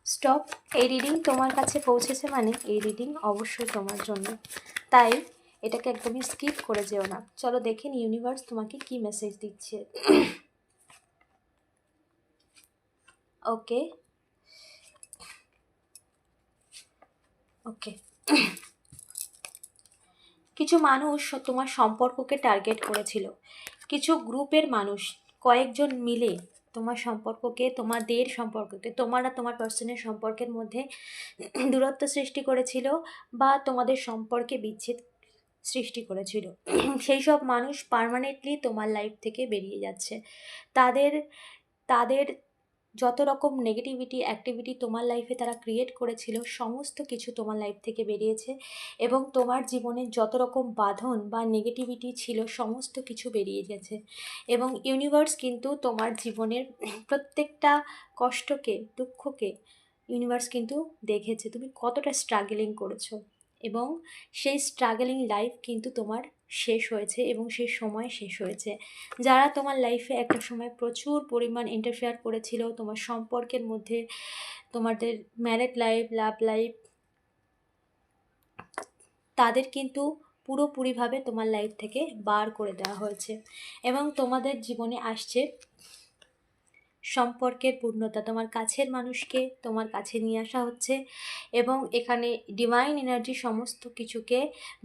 Stop. এই reading তোমার কাছে পৌঁছেছে মানে এই রিডিং অবশ্যই তোমার জন্য, তাই এটাকে একদমই স্কিপ করে যেও না। চলো দেখেন ইউনিভার্স তোমাকে কি মেসেজ দিচ্ছে। ওকে ওকে কিছু মানুষ তোমার সম্পর্ককে টার্গেট করেছিল, কিছু গ্রুপের মানুষ, কয়েকজন মিলে তোমার সম্পর্ককে, তোমাদের সম্পর্ককে, তোমার আর তোমার পার্সনের সম্পর্কের মধ্যে দূরত্ব সৃষ্টি করেছিল বা তোমাদের সম্পর্কে বিচ্ছেদ সৃষ্টি করেছিল। সেই সব মানুষ পার্মানেন্টলি তোমার লাইফ থেকে বেরিয়ে যাচ্ছে। তাদের তাদের যত রকম নেগেটিভিটি অ্যাক্টিভিটি তোমার লাইফে তারা ক্রিয়েট করেছিল, সমস্ত কিছু তোমার লাইফ থেকে বেরিয়েছে এবং তোমার জীবনে যত রকম বাঁধন বা নেগেটিভিটি ছিল সমস্ত কিছু বেরিয়ে গেছে। এবং ইউনিভার্স কিন্তু তোমার জীবনের প্রত্যেকটা কষ্টকে, দুঃখকে ইউনিভার্স কিন্তু দেখেছে তুমি কতটা স্ট্রাগলিং করেছো, এবং সেই স্ট্রাগলিং লাইফ কিন্তু তোমার শেষ হয়েছে এবং সেই সময় শেষ হয়েছে। যারা তোমার লাইফে একটা সময় প্রচুর পরিমাণ ইন্টারফেয়ার করেছিল তোমার সম্পর্কের মধ্যে, তোমাদের ম্যারেড লাইফ, লাভ লাইফ, তাদের কিন্তু পুরোপুরিভাবে তোমার লাইফ থেকে বার করে দেওয়া হয়েছে এবং তোমাদের জীবনে আসছে সম্পর্কের পূর্ণতা। তোমার কাছের মানুষকে তোমার কাছে নিয়ে আসা হচ্ছে এবং এখানে ডিভাইন এনার্জি সমস্ত কিছুকে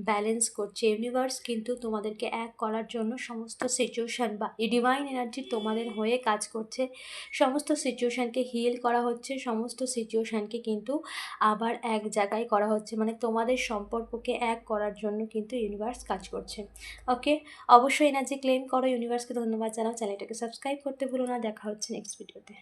ব্যালেন্স করছে। ইউনিভার্স কিন্তু তোমাদেরকে এক করার জন্য সমস্ত সিচুয়েশান বা ডিভাইন এনার্জি তোমাদের হয়ে কাজ করছে। সমস্ত সিচুয়েশানকে হিল করা হচ্ছে, সমস্ত সিচুয়েশানকে কিন্তু আবার এক জায়গায় করা হচ্ছে, মানে তোমাদের সম্পর্ককে এক করার জন্য কিন্তু ইউনিভার্স কাজ করছে। ওকে, অবশ্যই এনার্জি ক্লেম করো। ইউনিভার্সকে ধন্যবাদ জানাও। চ্যানেলটাকে সাবস্ক্রাইব করতে ভুলো না। দেখা হচ্ছে নেক্সট ভিডিওতে।